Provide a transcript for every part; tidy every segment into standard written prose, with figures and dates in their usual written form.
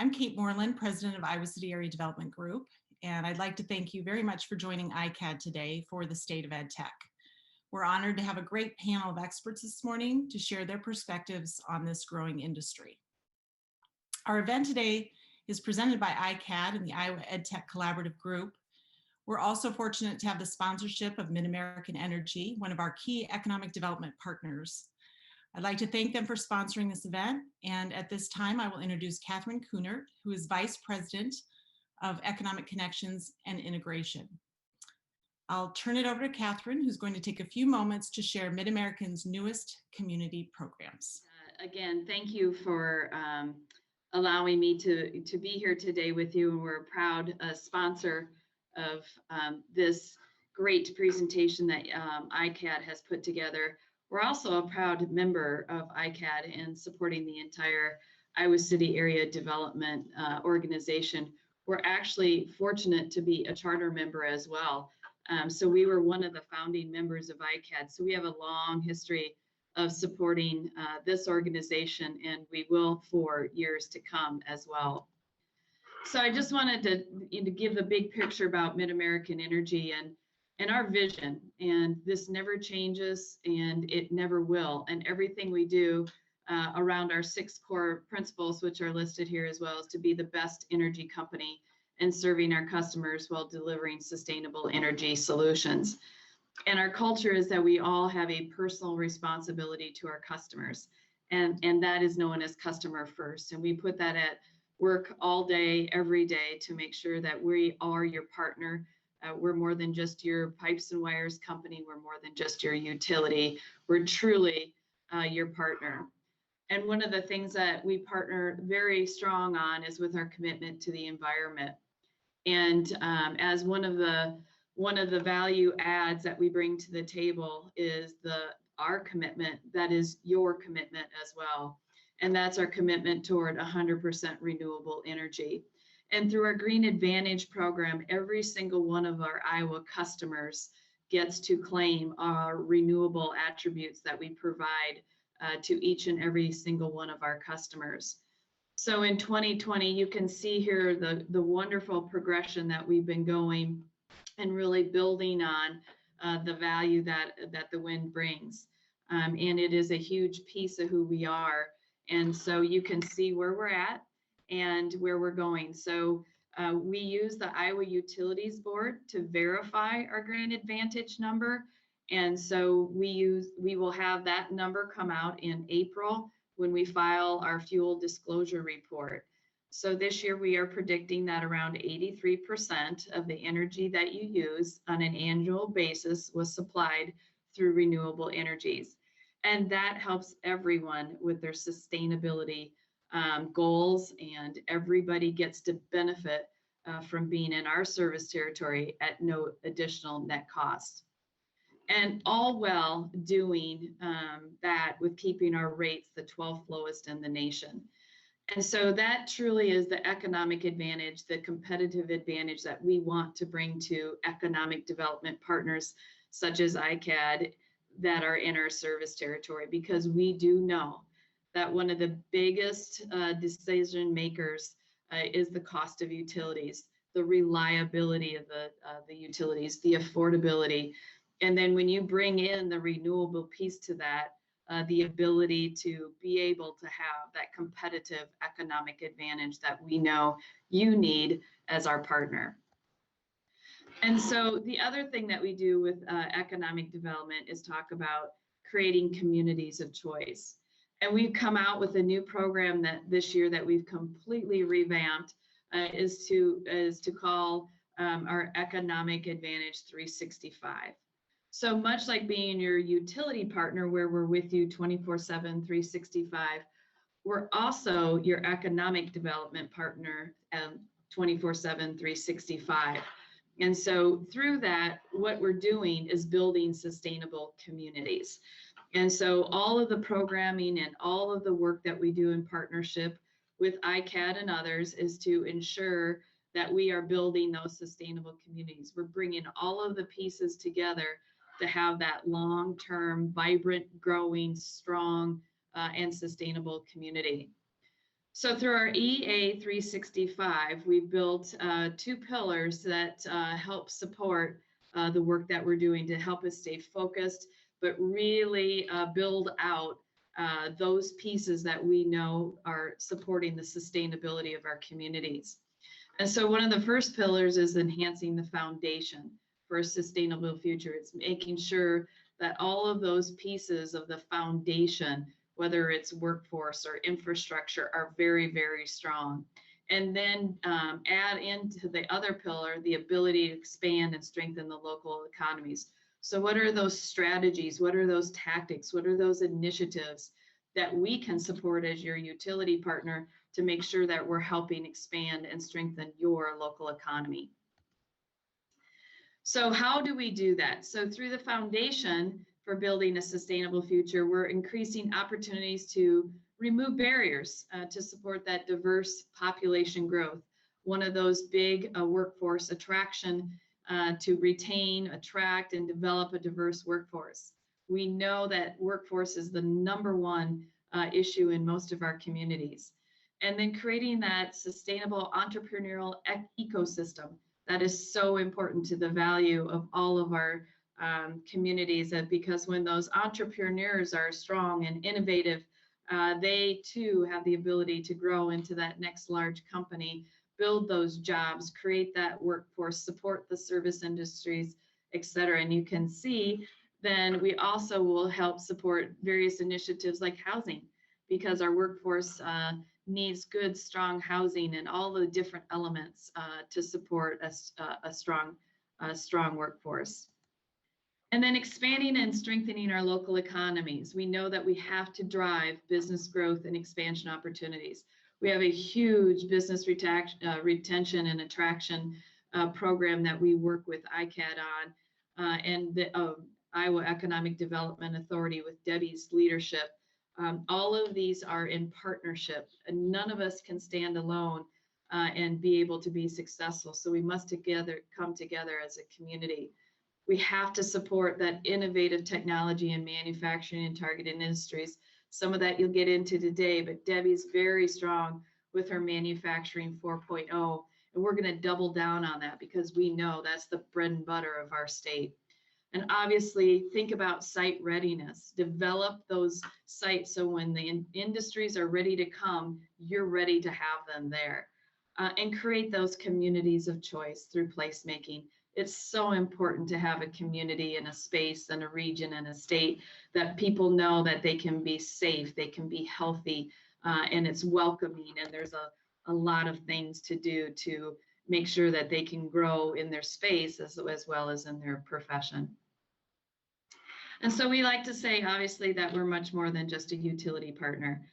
I'm Kate Moreland, President of Iowa City Area Development Group, and I'd like to thank you very much for joining ICAD today for the State of EdTech. We're honored to have a great panel of experts this morning to share their perspectives on this growing industry. Our event today is presented by ICAD and the Iowa EdTech Collaborative Group. We're also fortunate to have the sponsorship of Mid-American Energy, one of our key economic development partners. I'd like to thank them for sponsoring this event, and at this time I will introduce Catherine Kunert, who is Vice President of Economic Connections and Integration. I'll turn it over to Catherine, who's going to take a few moments to share Mid-American's newest community programs. Again, thank you for allowing me to be here today with you, and we're a proud sponsor of this great presentation that ICAD has put together. We're also a proud member of ICAD and supporting the entire Iowa City Area Development Organization. We're actually fortunate to be a charter member as well. So we were one of the founding members of ICAD. So we have a long history of supporting this organization, and we will for years to come as well. So I just wanted to give the big picture about Mid-American Energy and our vision, and this never changes and it never will. And everything we do around our 6 core principles, which are listed here as well, is to be the best energy company and serving our customers while delivering sustainable energy solutions. And our culture is that we all have a personal responsibility to our customers, and that is known as customer first. And we put that at work all day, every day, to make sure that we are your partner. We're more than just your pipes and wires company. We're more than just your utility. We're truly your partner. And one of the things that we partner very strong on is with our commitment to the environment. And as one of the value adds that we bring to the table is our commitment, that is your commitment as well. And that's our commitment toward 100% renewable energy. And through our Green Advantage program, every single one of our Iowa customers gets to claim our renewable attributes that we provide to each and every single one of our customers. So in 2020, you can see here the wonderful progression that we've been going and really building on the value that the wind brings. And it is a huge piece of who we are. And so you can see where we're at and where we're going. So we use the Iowa Utilities Board to verify our Green Advantage number. And so we will have that number come out in April when we file our fuel disclosure report. So this year we are predicting that around 83% of the energy that you use on an annual basis was supplied through renewable energies. And that helps everyone with their sustainability goals, and everybody gets to benefit from being in our service territory at no additional net cost. And all while doing that with keeping our rates the 12th lowest in the nation. And so that truly is the economic advantage, the competitive advantage that we want to bring to economic development partners such as ICAD that are in our service territory, because we do know that one of the biggest decision makers is the cost of utilities, the reliability of the utilities, the affordability. And then when you bring in the renewable piece to that, the ability to be able to have that competitive economic advantage that we know you need as our partner. And so the other thing that we do with economic development is talk about creating communities of choice. And we've come out with a new program that this year that we've completely revamped is to call our Economic Advantage 365. So much like being your utility partner where we're with you 24/7, 365, we're also your economic development partner 24/7, 365. And so through that, what we're doing is building sustainable communities. And so all of the programming and all of the work that we do in partnership with ICAD and others is to ensure that we are building those sustainable communities. We're bringing all of the pieces together to have that long-term, vibrant, growing, strong, and sustainable community. So through our EA 365, we've built 2 pillars that help support the work that we're doing to help us stay focused, but really build out those pieces that we know are supporting the sustainability of our communities. And so one of the first pillars is enhancing the foundation for a sustainable future. It's making sure that all of those pieces of the foundation, whether it's workforce or infrastructure, are very, very strong. And then add into the other pillar the ability to expand and strengthen the local economies. So what are those strategies? What are those tactics? What are those initiatives that we can support as your utility partner to make sure that we're helping expand and strengthen your local economy? So how do we do that? So through the foundation for building a sustainable future, we're increasing opportunities to remove barriers to support that diverse population growth. One of those big workforce attraction to retain, attract, and develop a diverse workforce. We know that workforce is the #1 issue in most of our communities. And then creating that sustainable entrepreneurial ecosystem that is so important to the value of all of our communities, because when those entrepreneurs are strong and innovative, they too have the ability to grow into that next large company, build those jobs, create that workforce, support the service industries, et cetera. And you can see then we also will help support various initiatives like housing, because our workforce needs good, strong housing and all the different elements to support a strong workforce. And then expanding and strengthening our local economies. We know that we have to drive business growth and expansion opportunities. We have a huge business retention and attraction program that we work with ICAD on, and the Iowa Economic Development Authority with Debbie's leadership. All of these are in partnership, and none of us can stand alone and be able to be successful. So we must come together as a community. We have to support that innovative technology and manufacturing and targeted industries. Some of that you'll get into today, but Debbie's very strong with her manufacturing 4.0, and we're going to double down on that because we know that's the bread and butter of our state. And obviously, think about site readiness. Develop those sites so when the industries are ready to come, you're ready to have them there. And create those communities of choice through placemaking. It's so important to have a community and a space and a region and a state that people know that they can be safe, they can be healthy, and it's welcoming. And there's a lot of things to do to make sure that they can grow in their space as well as in their profession. And so we like to say, obviously, that we're much more than just a utility partner.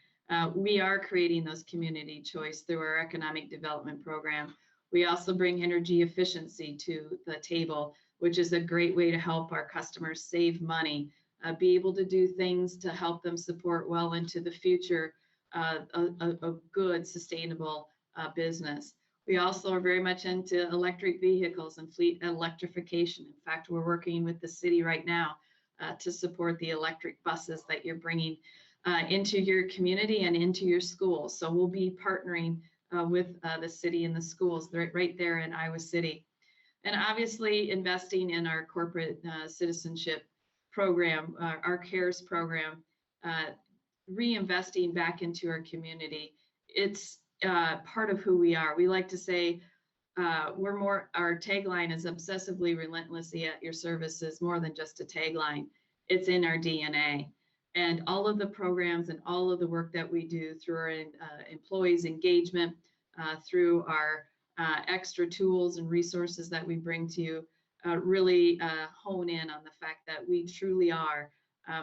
We are creating those community choice through our economic development program. We also bring energy efficiency to the table, which is a great way to help our customers save money, be able to do things to help them support well into the future, a good, sustainable business. We also are very much into electric vehicles and fleet electrification. In fact, we're working with the city right now to support the electric buses that you're bringing into your community and into your schools. So we'll be partnering with the city and the schools right there in Iowa City. And obviously investing in our corporate citizenship program, our CARES program, reinvesting back into our community. It's part of who we are. We like to say our tagline is obsessively, relentlessly at your service is more than just a tagline. It's in our DNA. And all of the programs and all of the work that we do through our employees engagement, through our extra tools and resources that we bring to you, really hone in on the fact that we truly are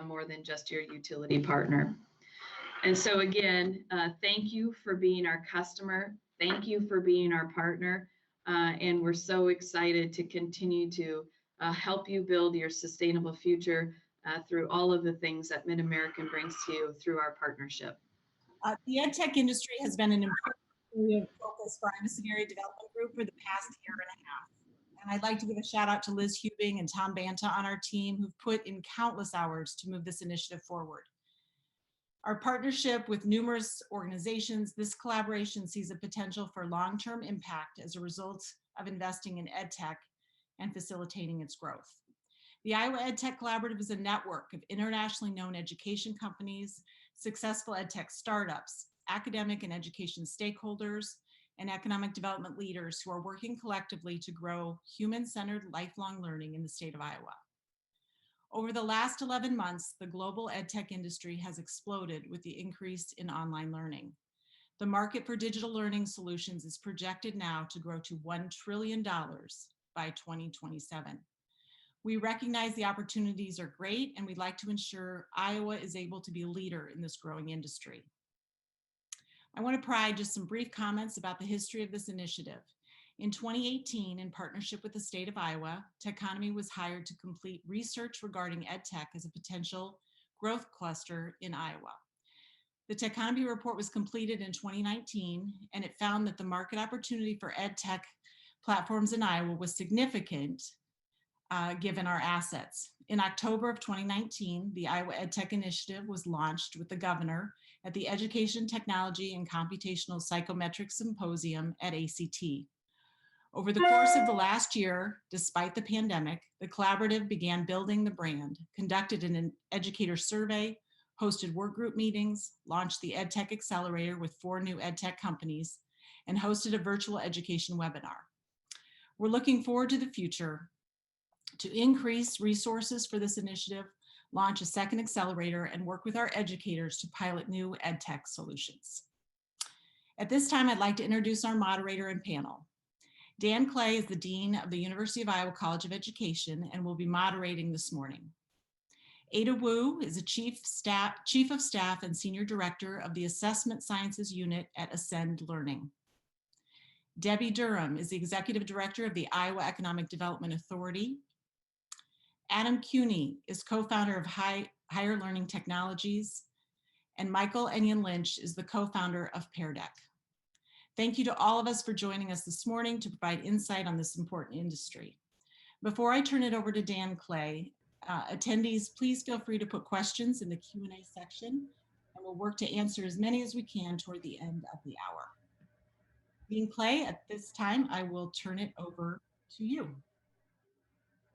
more than just your utility partner. And so again, thank you for being our customer. Thank you for being our partner. And we're so excited to continue to help you build your sustainable future through all of the things that Mid-American brings to you through our partnership. The EdTech industry has been an important area of focus for Iowa City Area Development Group for the past year and a half. And I'd like to give a shout out to Liz Hubing and Tom Banta on our team who've put in countless hours to move this initiative forward. Our partnership with numerous organizations, this collaboration sees a potential for long-term impact as a result of investing in EdTech and facilitating its growth. The Iowa EdTech Collaborative is a network of internationally known education companies, successful EdTech startups, academic and education stakeholders, and economic development leaders who are working collectively to grow human-centered lifelong learning in the state of Iowa. Over the last 11 months, the global EdTech industry has exploded with the increase in online learning. The market for digital learning solutions is projected now to grow to $1 trillion by 2027. We recognize the opportunities are great, and we'd like to ensure Iowa is able to be a leader in this growing industry. I want to provide just some brief comments about the history of this initiative. In 2018, in partnership with the state of Iowa, Techonomy was hired to complete research regarding EdTech as a potential growth cluster in Iowa. The Techonomy report was completed in 2019, and it found that the market opportunity for EdTech platforms in Iowa was significant given our assets. In October of 2019, the Iowa EdTech Initiative was launched with the governor at the Education, Technology, and Computational Psychometrics Symposium at ACT. Over the course of the last year, despite the pandemic, the collaborative began building the brand, conducted an educator survey, hosted work group meetings, launched the EdTech Accelerator with 4 new EdTech companies, and hosted a virtual education webinar. We're looking forward to the future to increase resources for this initiative, launch a second accelerator, and work with our educators to pilot new EdTech solutions. At this time, I'd like to introduce our moderator and panel. Dan Clay is the Dean of the University of Iowa College of Education and will be moderating this morning. Ada Wu is a Chief of Staff and Senior Director of the Assessment Sciences Unit at Ascend Learning. Debbie Durham is the Executive Director of the Iowa Economic Development Authority. Adam Cuny is co-founder of Higher Learning Technologies, and Michael Enyon Lynch is the co-founder of Pear Deck. Thank you to all of us for joining us this morning to provide insight on this important industry. Before I turn it over to Dan Clay, attendees, please feel free to put questions in the Q&A section, and we'll work to answer as many as we can toward the end of the hour. Dean Clay, at this time, I will turn it over to you.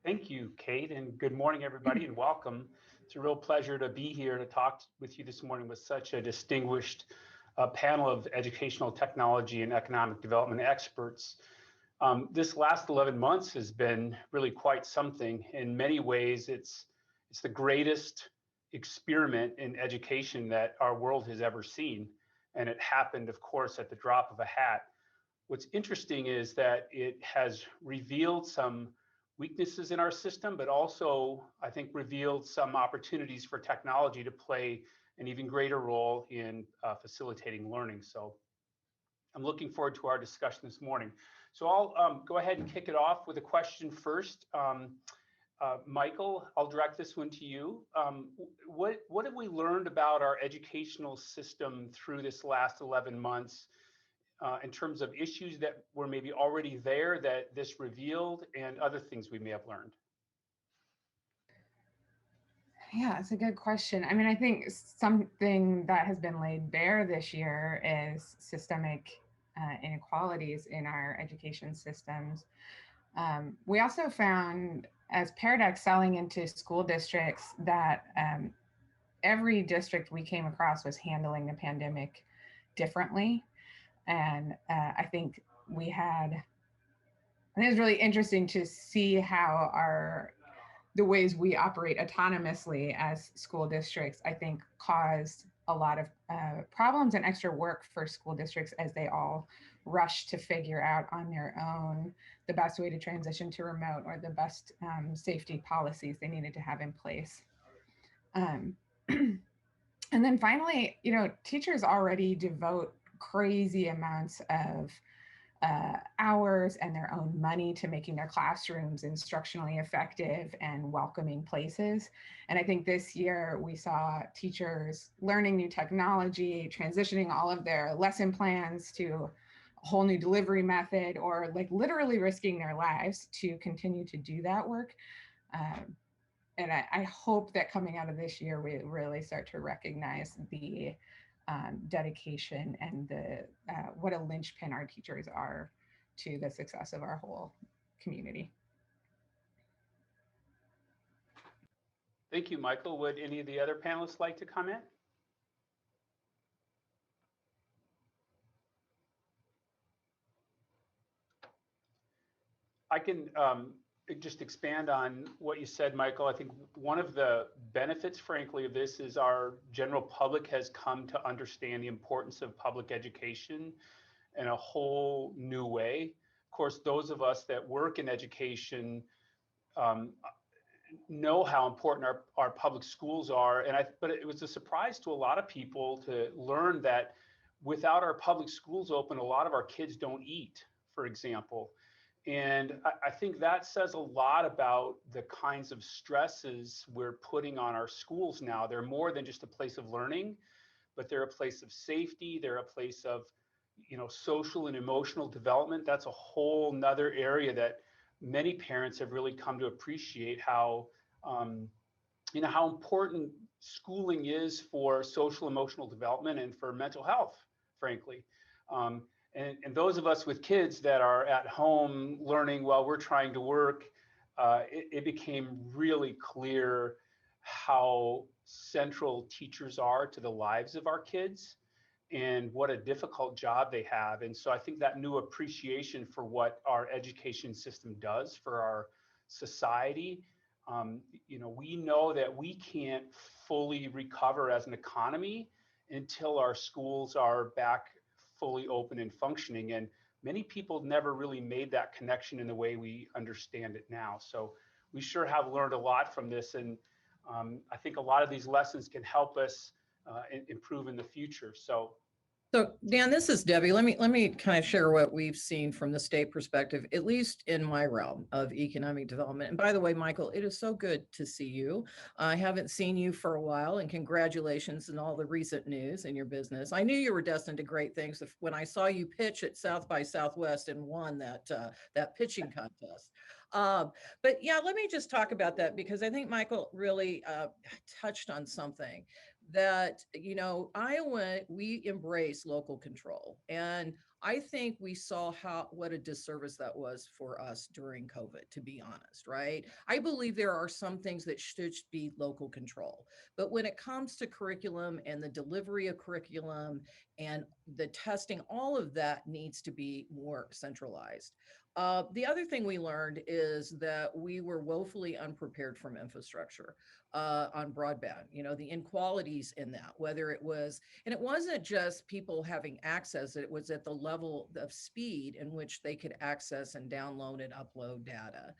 Thank you, Kate, and good morning, everybody, and welcome. It's a real pleasure to be here to talk with you this morning with such a distinguished panel of educational technology and economic development experts. This last 11 months has been really quite something. In many ways, it's the greatest experiment in education that our world has ever seen. And it happened, of course, at the drop of a hat. What's interesting is that it has revealed some weaknesses in our system, but also, I think, revealed some opportunities for technology to play an even greater role in facilitating learning. So I'm looking forward to our discussion this morning. So I'll go ahead and kick it off with a question first. Michael, I'll direct this one to you. What have we learned about our educational system through this last 11 months in terms of issues that were maybe already there that this revealed and other things we may have learned? Yeah, it's a good question. I mean, I think something that has been laid bare this year is systemic inequalities in our education systems. We also found, as Pear Deck selling into school districts, that every district we came across was handling the pandemic differently. And I think it was really interesting to see how the ways we operate autonomously as school districts, I think, caused a lot of problems and extra work for school districts as they all rushed to figure out on their own the best way to transition to remote or the best safety policies they needed to have in place. And then finally, teachers already devote crazy amounts of hours and their own money to making their classrooms instructionally effective and welcoming places. And I think this year we saw teachers learning new technology, transitioning all of their lesson plans to a whole new delivery method, or like literally risking their lives to continue to do that work. and I hope that coming out of this year, we really start to recognize the dedication and the what a linchpin our teachers are to the success of our whole community. Thank you, Michael. Would any of the other panelists like to comment? I can just expand on what you said, Michael. I think one of the benefits, frankly, of this is our general public has come to understand the importance of public education in a whole new way. Of course, those of us that work in education know how important our public schools are. But it was a surprise to a lot of people to learn that without our public schools open, a lot of our kids don't eat, for example. And I think that says a lot about the kinds of stresses we're putting on our schools now. They're more than just a place of learning, but they're a place of safety. They're a place of, social and emotional development. That's a whole nother area that many parents have really come to appreciate how, how important schooling is for social emotional development and for mental health, frankly. And those of us with kids that are at home learning while we're trying to work, it became really clear how central teachers are to the lives of our kids and what a difficult job they have. And so I think that new appreciation for what our education system does for our society, we know that we can't fully recover as an economy until our schools are back fully open and functioning. And many people never really made that connection in the way we understand it now. So we sure have learned a lot from this. And I think a lot of these lessons can help us improve in the future. So Dan, this is Debbie. Let me kind of share what we've seen from the state perspective, at least in my realm of economic development. And by the way, Michael, it is so good to see you. I haven't seen you for a while, and congratulations on all the recent news in your business. I knew you were destined to great things when I saw you pitch at South by Southwest and won that pitching contest. But yeah, let me just talk about that because I think Michael really touched on something that, Iowa, we embrace local control. And I think we saw what a disservice that was for us during COVID, to be honest, right? I believe there are some things that should be local control. But when it comes to curriculum and the delivery of curriculum and the testing, all of that needs to be more centralized. The other thing we learned is that we were woefully unprepared from infrastructure on broadband, the inequalities in that, whether it was, and it wasn't just people having access, it was at the level of speed in which they could access and download and upload data.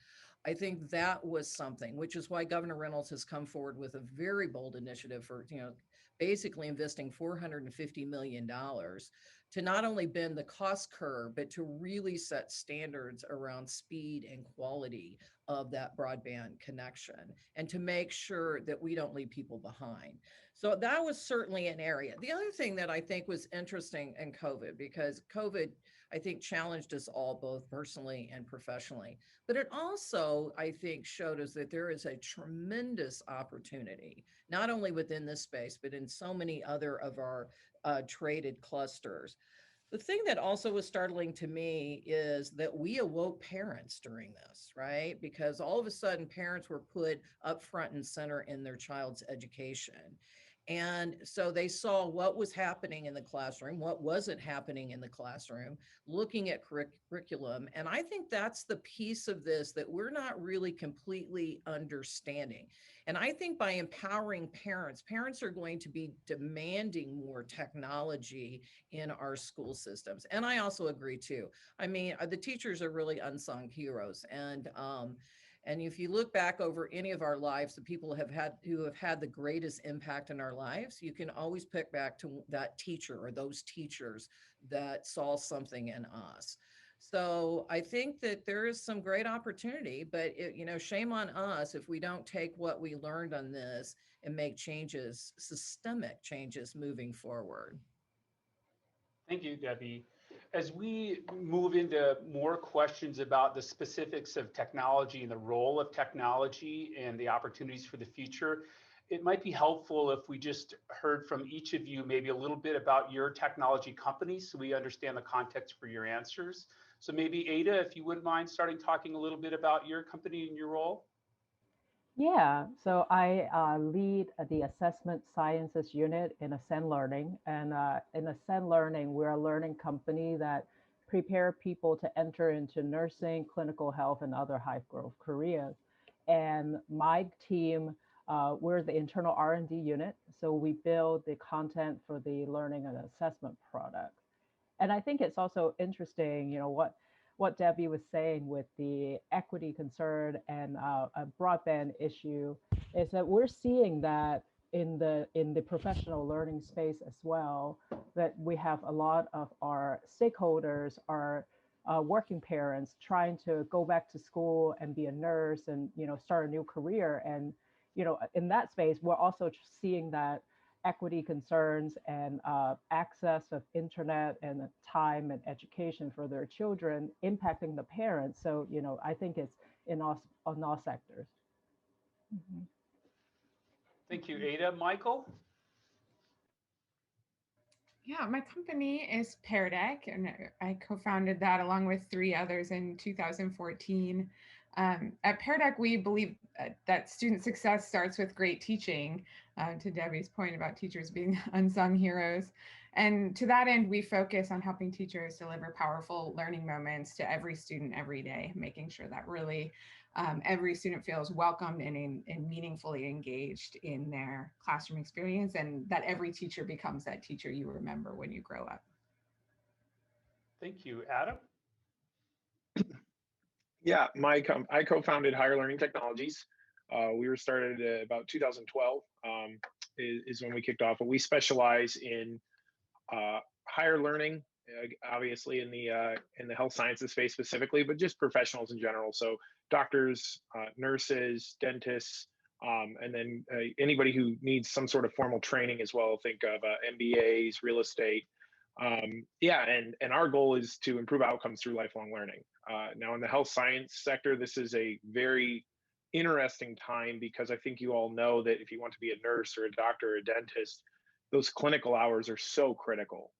I think that was something, which is why Governor Reynolds has come forward with a very bold initiative for, basically investing $450 million to not only bend the cost curve, but to really set standards around speed and quality of that broadband connection and to make sure that we don't leave people behind. So that was certainly an area. The other thing that I think was interesting in COVID, because COVID, I think, challenged us all both personally and professionally, but it also, I think, showed us that there is a tremendous opportunity, not only within this space, but in so many other of our traded clusters. The thing that also was startling to me is that we awoke parents during this, right? Because all of a sudden parents were put up front and center in their child's education. And so they saw what was happening in the classroom, what wasn't happening in the classroom, looking at curriculum. And I think that's the piece of this that we're not really completely understanding. And I think by empowering parents, parents are going to be demanding more technology in our school systems. And I also agree too. I mean, the teachers are really unsung heroes. And if you look back over any of our lives, the people who have had the greatest impact in our lives, you can always pick back to that teacher or those teachers that saw something in us. So I think that there is some great opportunity, but shame on us if we don't take what we learned on this and make changes, systemic changes moving forward. Thank you, Debbie. as we move into more questions about the specifics of technology and the role of technology and the opportunities for the future, it might be helpful if we just heard from each of you maybe a little bit about your technology companies so we understand the context for your answers. So maybe Ada, if you wouldn't mind starting talking a little bit about your company and your role. Yeah, so I lead the assessment sciences unit in Ascend Learning. And in Ascend Learning, we're a learning company that prepare people to enter into nursing, clinical health, and other high growth careers. And my team, we're the internal R&D unit. So we build the content for the learning and assessment product. And I think it's also interesting, what Debbie was saying with the equity concern and a broadband issue is that we're seeing that in the professional learning space as well, that we have a lot of our stakeholders are working parents trying to go back to school and be a nurse and start a new career. And in that space, we're also seeing that equity concerns and access of internet and time and education for their children impacting the parents. So, I think it's on all sectors. Mm-hmm. Thank you, Ada. Michael? Yeah, my company is Pear Deck, and I co-founded that along with 3 others in 2014. At Pear Deck, we believe that student success starts with great teaching, to Debbie's point about teachers being unsung heroes. And to that end, we focus on helping teachers deliver powerful learning moments to every student every day, making sure that really every student feels welcomed and meaningfully engaged in their classroom experience, and that every teacher becomes that teacher you remember when you grow up. Thank you. Adam? Yeah, I co-founded Higher Learning Technologies. We were started about 2012 is when we kicked off. But we specialize in higher learning, obviously in the health sciences space specifically, but just professionals in general. So doctors, nurses, dentists, and then anybody who needs some sort of formal training as well. Think of MBAs, real estate. Yeah, and our goal is to improve outcomes through lifelong learning. Now, in the health science sector, this is a very interesting time because I think you all know that if you want to be a nurse or a doctor or a dentist, those clinical hours are so critical.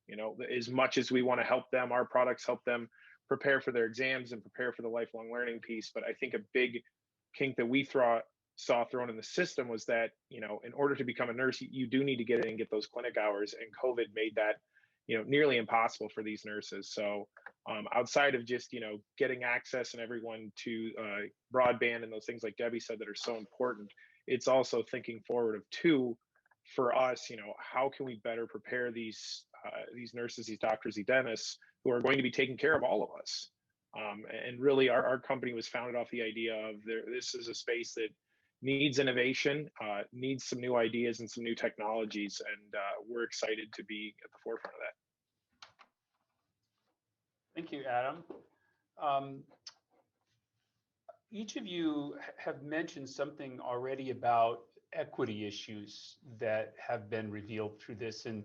As much as we want to help them, our products help them prepare for their exams and prepare for the lifelong learning piece. But I think a big kink that we saw thrown in the system was that, in order to become a nurse, you do need to get in and get those clinic hours. And COVID made that nearly impossible for these nurses. So outside of just, getting access and everyone to broadband and those things like Debbie said that are so important, it's also thinking forward of for us, how can we better prepare these nurses, these doctors, these dentists who are going to be taking care of all of us. And really our company was founded off the idea of this is a space that needs innovation, needs some new ideas and some new technologies. And we're excited to be at the forefront of that. Thank you, Adam. Each of you have mentioned something already about equity issues that have been revealed through this. And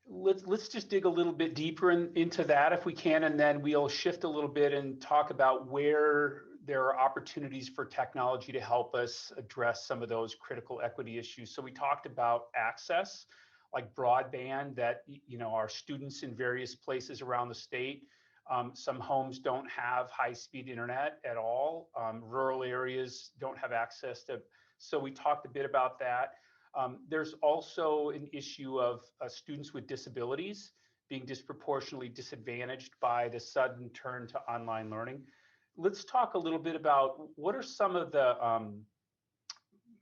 let's just dig a little bit deeper into that if we can, and then we'll shift a little bit and talk about where there are opportunities for technology to help us address some of those critical equity issues. So we talked about access, like broadband, that our students in various places around the state. Some homes don't have high-speed internet at all. Rural areas don't have access to. So we talked a bit about that. There's also an issue of students with disabilities being disproportionately disadvantaged by the sudden turn to online learning. Let's talk a little bit about what are some of the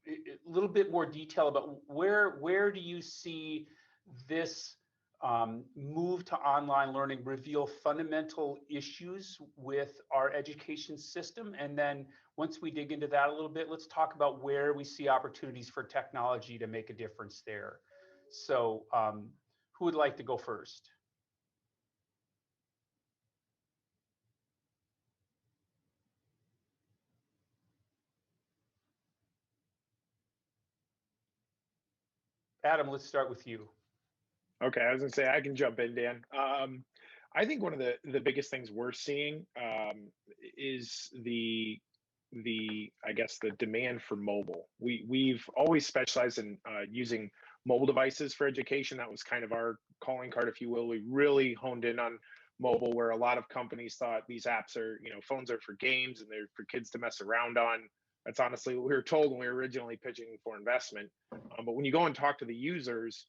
a little bit more detail about where do you see this move to online learning reveal fundamental issues with our education system? And then once we dig into that a little bit, let's talk about where we see opportunities for technology to make a difference there. So who would like to go first? Adam, let's start with you. Okay, I was gonna say I can jump in, Dan. I think one of the biggest things we're seeing is I guess the demand for mobile. We've always specialized in using mobile devices for education. That was kind of our calling card, if you will. We really honed in on mobile, where a lot of companies thought these apps are, phones are for games and they're for kids to mess around on. That's honestly what we were told when we were originally pitching for investment. But when you go and talk to the users,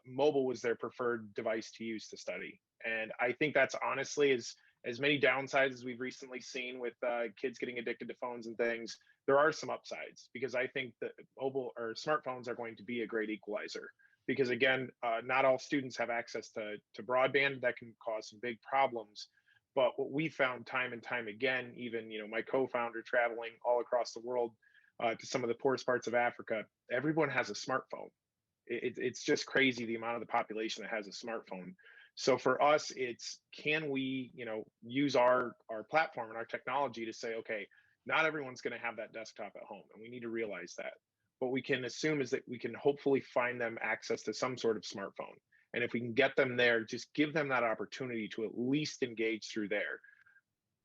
mobile was their preferred device to use to study. And I think that's honestly as many downsides as we've recently seen with kids getting addicted to phones and things. There are some upsides, because I think that mobile or smartphones are going to be a great equalizer. Because again, not all students have access to broadband. That can cause some big problems. But what we found time and time again, even my co-founder traveling all across the world to some of the poorest parts of Africa, everyone has a smartphone. It's just crazy the amount of the population that has a smartphone. So for us, it's, can we use our platform and our technology to say, okay, not everyone's going to have that desktop at home, and we need to realize that. What we can assume is that we can hopefully find them access to some sort of smartphone. And if we can get them there, just give them that opportunity to at least engage through there.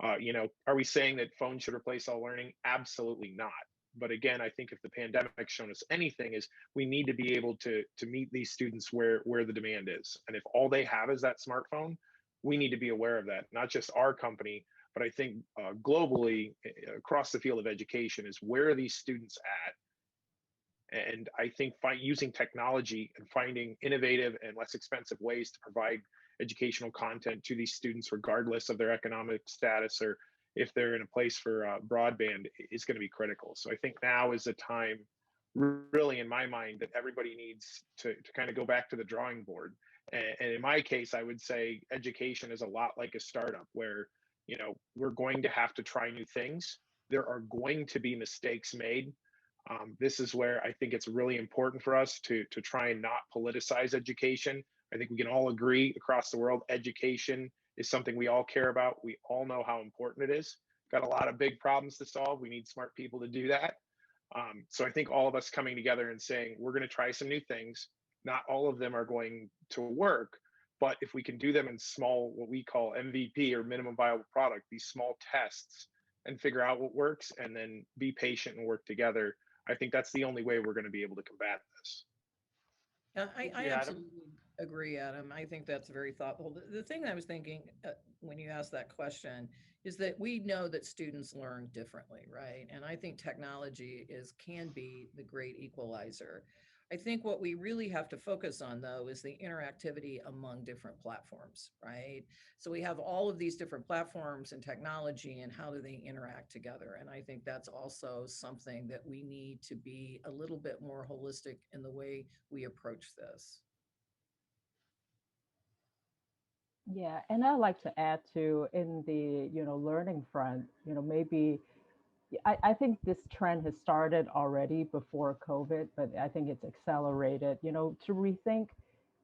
Are we saying that phones should replace all learning? Absolutely not. But again, I think if the pandemic's shown us anything, is we need to be able to meet these students where the demand is. And if all they have is that smartphone, we need to be aware of that. Not just our company, but I think globally across the field of education, is where are these students at? And I think using technology and finding innovative and less expensive ways to provide educational content to these students, regardless of their economic status or if they're in a place for broadband, is going to be critical. So I think now is the time, really, in my mind, that everybody needs to kind of go back to the drawing board. And in my case, I would say education is a lot like a startup, where we're going to have to try new things. There are going to be mistakes made. This is where I think it's really important for us to try and not politicize education. I think we can all agree across the world, education is something we all care about. We all know how important it is. Got a lot of big problems to solve. We need smart people to do that. So I think all of us coming together and saying, we're going to try some new things. Not all of them are going to work, but if we can do them in small, what we call MVP or minimum viable product, these small tests, and figure out what works, and then be patient and work together, I think that's the only way we're going to be able to combat this. I absolutely agree, Adam. I think that's very thoughtful. The thing I was thinking when you asked that question is that we know that students learn differently, right? And I think technology can be the great equalizer. I think what we really have to focus on, though, is the interactivity among different platforms, right? So we have all of these different platforms and technology, and how do they interact together? And I think that's also something that we need to be a little bit more holistic in the way we approach this. Yeah, and I'd like to add to, in the learning front, maybe I think this trend has started already before COVID, but I think it's accelerated, to rethink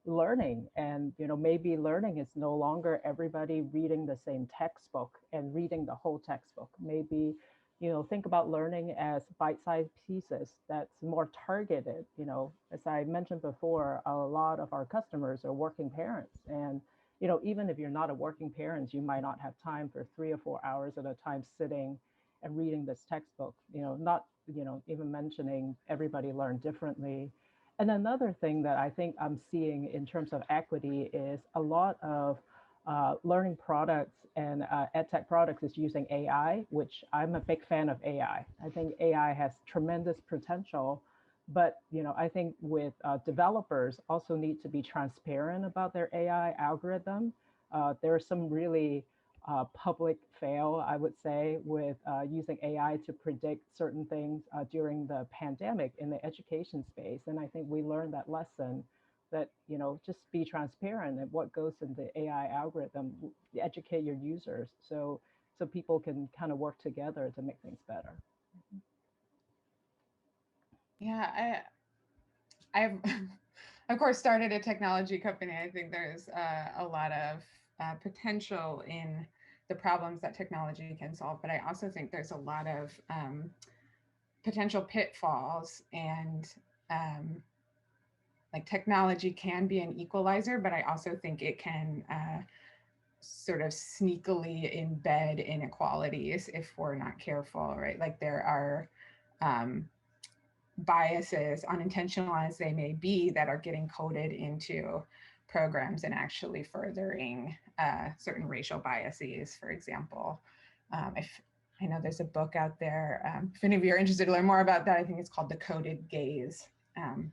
learning. And maybe learning is no longer everybody reading the same textbook and reading the whole textbook. Maybe think about learning as bite-sized pieces that's more targeted. As I mentioned before, a lot of our customers are working parents, and even if you're not a working parent, you might not have time for 3 or 4 hours at a time sitting and reading this textbook, not even mentioning everybody learn differently. And another thing that I think I'm seeing in terms of equity is a lot of learning products and EdTech products is using AI, which I'm a big fan of AI. I think AI has tremendous potential, but I think with developers also need to be transparent about their AI algorithm. There are some really public fail, I would say, with using AI to predict certain things during the pandemic in the education space. And I think we learned that lesson, that just be transparent at what goes in the AI algorithm, educate your users, so people can kind of work together to make things better. Yeah, I've of course started a technology company. I think there's a lot of potential in the problems that technology can solve, but I also think there's a lot of potential pitfalls, and like technology can be an equalizer, but I also think it can sort of sneakily embed inequalities if we're not careful, right? Like there are biases, unintentional as they may be, that are getting coded into programs and actually furthering certain racial biases, for example. If I know there's a book out there, if any of you are interested to learn more about that, I think it's called The Coded Gaze. And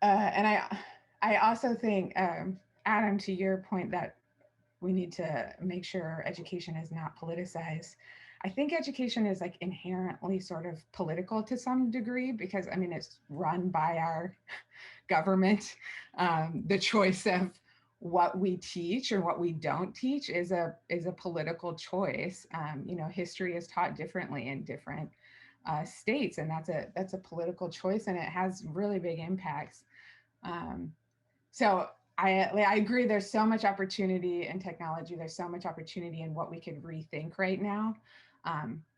I also think, Adam, to your point that we need to make sure education is not politicized. I think education is like inherently sort of political to some degree, because I mean, it's run by our government. The choice of what we teach or what we don't teach is a political choice. You know, history is taught differently in different states, and that's a political choice, and it has really big impacts. So I agree, there's so much opportunity in technology. There's so much opportunity in what we could rethink right now.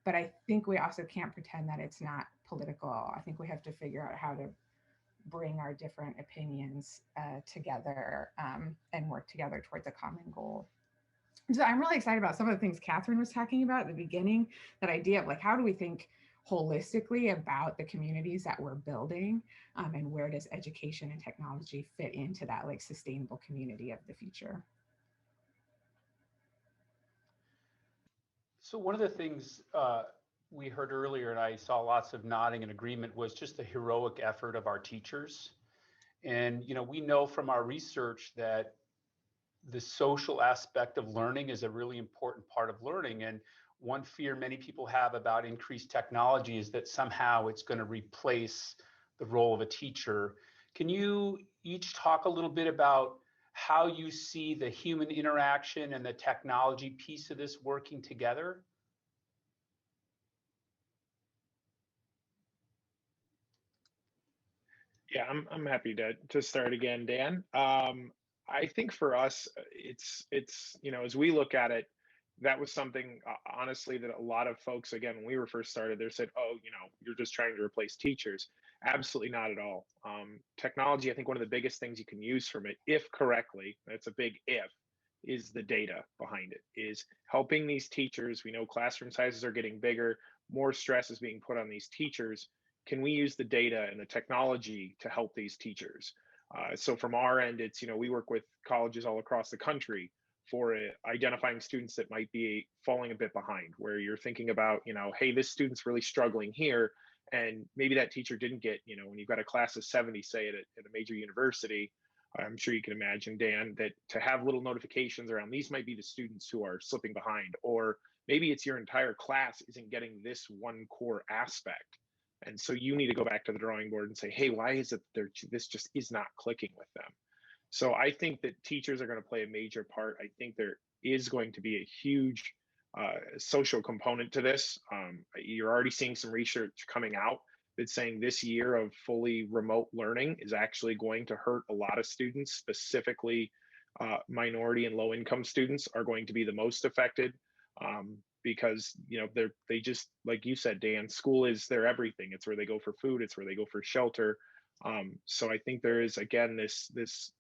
But I think we also can't pretend that it's not political. I think we have to figure out how to bring our different opinions together and work together towards a common goal. So I'm really excited about some of the things Catherine was talking about at the beginning, that idea of like, how do we think holistically about the communities that we're building, and where does education and technology fit into that like sustainable community of the future? So one of the things we heard earlier, and I saw lots of nodding and agreement, was just the heroic effort of our teachers. And you know, we know from our research that the social aspect of learning is a really important part of learning. And one fear many people have about increased technology is that somehow it's going to replace the role of a teacher. Can you each talk a little bit about how you see the human interaction and the technology piece of this working together? Yeah, I'm happy to start again, Dan. I think for us, it's you know, as we look at it, that was something honestly that a lot of folks, again, when we were first started, they said, oh, you know, you're just trying to replace teachers. Absolutely not at all. Technology, I think one of the biggest things you can use from it, if correctly, that's a big if, is the data behind it, is helping these teachers. We know classroom sizes are getting bigger, more stress is being put on these teachers. Can we use the data and the technology to help these teachers? So from our end, it's, you know, we work with colleges all across the country for identifying students that might be falling a bit behind, where you're thinking about, you know, hey, this student's really struggling here. And maybe that teacher didn't get, you know, when you've got a class of 70, say at a major university, I'm sure you can imagine, Dan, that to have little notifications around these might be the students who are slipping behind, or maybe it's your entire class isn't getting this one core aspect. And so you need to go back to the drawing board and say, hey, why is it this just is not clicking with them? So I think that teachers are going to play a major part. I think there is going to be a huge social component to this. You're already seeing some research coming out that's saying this year of fully remote learning is actually going to hurt a lot of students, specifically minority and low income students are going to be the most affected. Because you know they just, like you said, Dan, school is their everything. It's where they go for food, it's where they go for shelter. So I think there is, again, this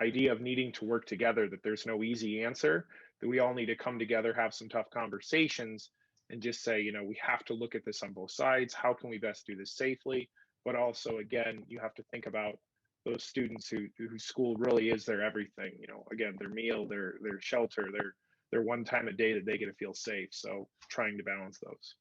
idea of needing to work together, that there's no easy answer, that we all need to come together, have some tough conversations, and just say, you know, we have to look at this on both sides. How can we best do this safely? But also, again, you have to think about those students who school really is their everything. You know, again, their meal, their shelter, their one time a day that they get to feel safe. So trying to balance those.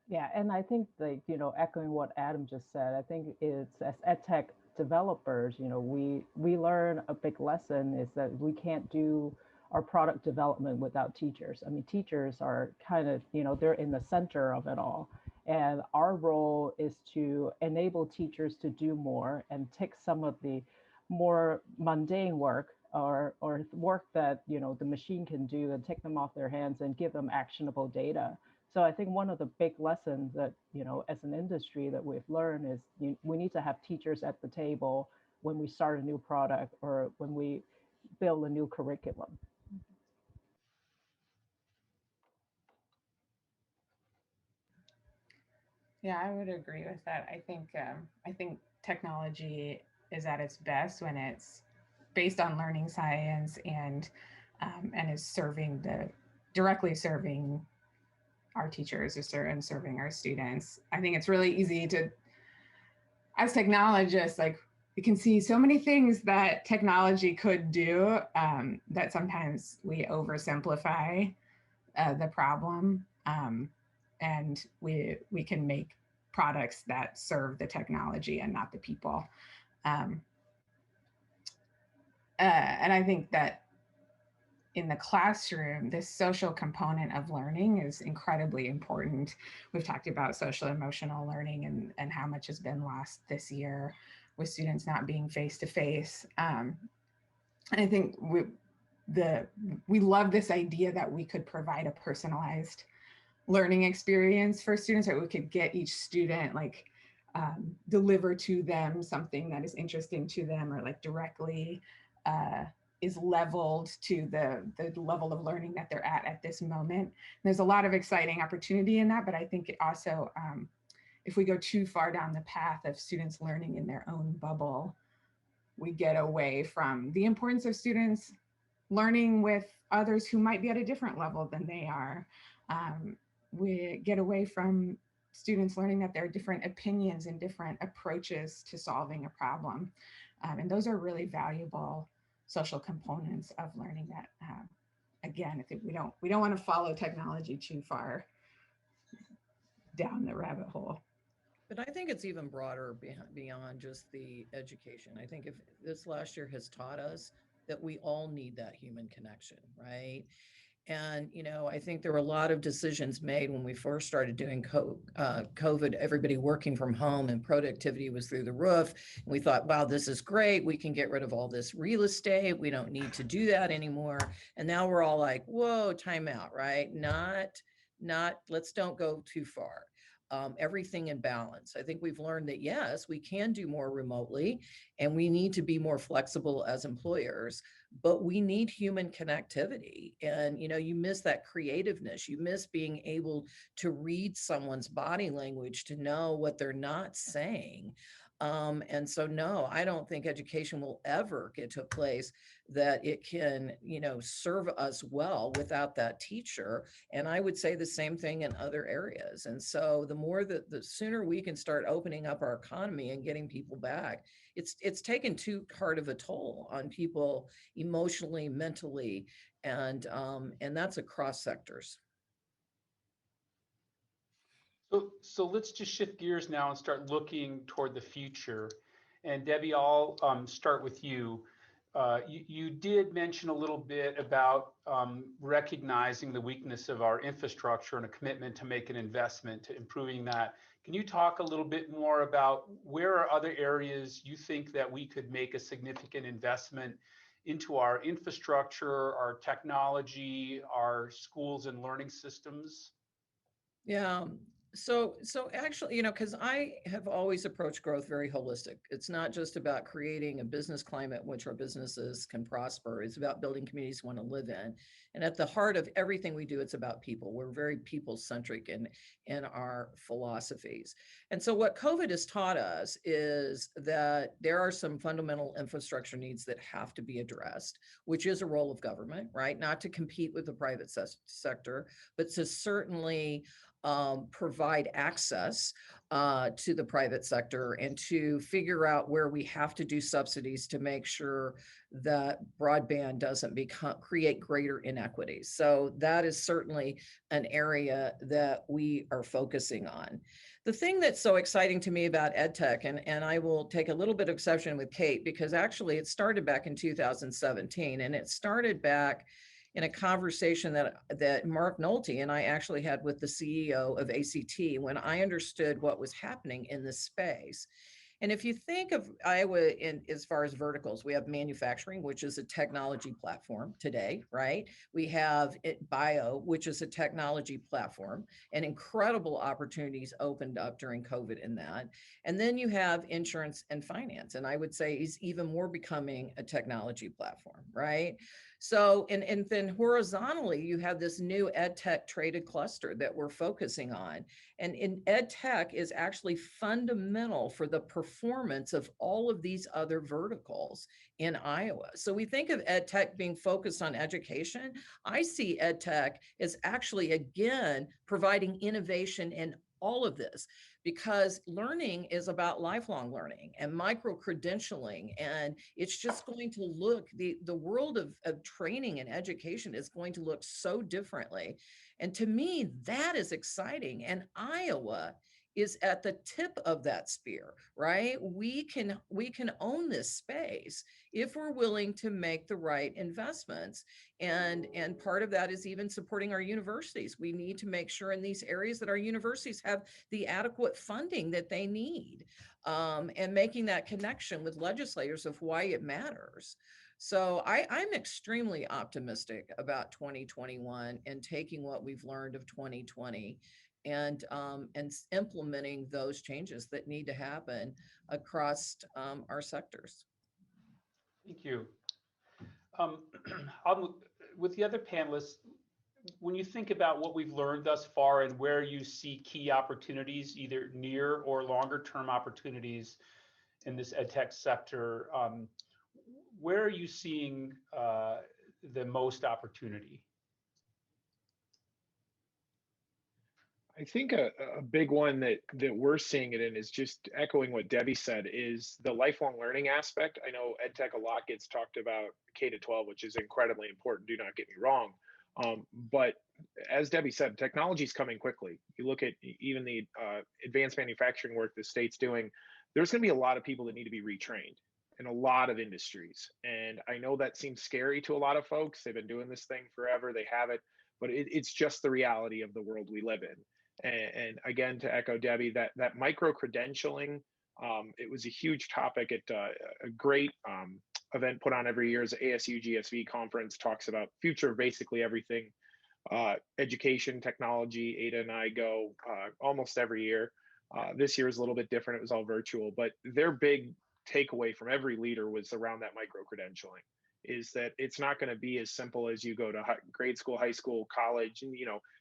Yeah, and I think, like, you know, echoing what Adam just said, I think it's, as EdTech developers, you know, we learn a big lesson is that we can't do our product development without teachers. I mean, teachers are kind of, you know, they're in the center of it all. And our role is to enable teachers to do more and take some of the more mundane work or work that, you know, the machine can do, and take them off their hands and give them actionable data. So I think one of the big lessons that, you know, as an industry that we've learned is we need to have teachers at the table when we start a new product or when we build a new curriculum. Yeah, I would agree with that. I think technology is at its best when it's based on learning science and is directly serving our teachers and serving our students. I think it's really easy to, as technologists, like we can see so many things that technology could do that sometimes we oversimplify the problem, and we can make products that serve the technology and not the people. And I think that in the classroom, this social component of learning is incredibly important. We've talked about social emotional learning and how much has been lost this year with students not being face-to-face. And I think we love this idea that we could provide a personalized learning experience for students, that we could get each student like deliver to them something that is interesting to them, or like directly is leveled to the level of learning that they're at this moment. And there's a lot of exciting opportunity in that, but I think it also, if we go too far down the path of students learning in their own bubble, we get away from the importance of students learning with others who might be at a different level than they are. We get away from students learning that there are different opinions and different approaches to solving a problem. And those are really valuable social components of learning that, again, I think we don't want to follow technology too far down the rabbit hole. But I think it's even broader beyond just the education. I think if this last year has taught us that we all need that human connection, right? And, I think there were a lot of decisions made when we first started doing COVID, everybody working from home and productivity was through the roof. And we thought, wow, this is great. We can get rid of all this real estate. We don't need to do that anymore. And now we're all like, whoa, time out, right? Let's don't go too far. Everything in balance. I think we've learned that, yes, we can do more remotely and we need to be more flexible as employers, but we need human connectivity. And, you miss that creativeness. You miss being able to read someone's body language to know what they're not saying. And so, no, I don't think education will ever get to a place that it can, serve us well without that teacher. And I would say the same thing in other areas. And so the sooner we can start opening up our economy and getting people back, it's taken too hard of a toll on people emotionally, mentally, and that's across sectors. So let's just shift gears now and start looking toward the future. And Debbie, I'll start with you. You did mention a little bit about recognizing the weakness of our infrastructure and a commitment to make an investment to improving that. Can you talk a little bit more about where are other areas you think that we could make a significant investment into our infrastructure, our technology, our schools and learning systems? Yeah. So actually, because I have always approached growth very holistic. It's not just about creating a business climate in which our businesses can prosper. It's about building communities we want to live in. And at the heart of everything we do, it's about people. We're very people-centric in our philosophies. And so what COVID has taught us is that there are some fundamental infrastructure needs that have to be addressed, which is a role of government, right? Not to compete with the private sector, but to certainly provide access to the private sector and to figure out where we have to do subsidies to make sure that broadband doesn't create greater inequities. So that is certainly an area that we are focusing on. The thing that's so exciting to me about EdTech, and I will take a little bit of exception with Kate, because actually it started back in 2017, and it started back in a conversation that Mark Nolte and I actually had with the CEO of ACT when I understood what was happening in this space. And if you think of Iowa as far as verticals, we have manufacturing, which is a technology platform today, right? We have bio, which is a technology platform, and incredible opportunities opened up during COVID in that. And then you have insurance and finance, and I would say is even more becoming a technology platform, right? So, and then horizontally, you have this new EdTech traded cluster that we're focusing on. And in EdTech is actually fundamental for the performance of all of these other verticals in Iowa. So we think of EdTech being focused on education. I see EdTech as actually, again, providing innovation in all of this, because learning is about lifelong learning and micro-credentialing. And it's just going to look, the world of training and education is going to look so differently. And to me, that is exciting. And Iowa is at the tip of that spear, right? We can own this space if we're willing to make the right investments. And part of that is even supporting our universities. We need to make sure in these areas that our universities have the adequate funding that they need, and making that connection with legislators of why it matters. So I'm extremely optimistic about 2021 and taking what we've learned of 2020 and implementing those changes that need to happen across our sectors. Thank you. With the other panelists, when you think about what we've learned thus far and where you see key opportunities, either near or longer term opportunities in this EdTech sector, where are you seeing the most opportunity? I think a big one that we're seeing it in is just echoing what Debbie said, is the lifelong learning aspect. I know EdTech a lot gets talked about K to 12, which is incredibly important. Do not get me wrong. But as Debbie said, technology is coming quickly. You look at even the advanced manufacturing work the state's doing, there's going to be a lot of people that need to be retrained in a lot of industries. And I know that seems scary to a lot of folks. They've been doing this thing forever. They have it, but it's just the reality of the world we live in. And again, to echo Debbie, that micro credentialing, it was a huge topic at a great event put on every year as ASU GSV conference, talks about future of basically everything, education, technology. Ada and I go almost every year. This year is a little bit different. It was all virtual, but their big takeaway from every leader was around that micro credentialing, is that it's not going to be as simple as you go to grade school, high school, college, and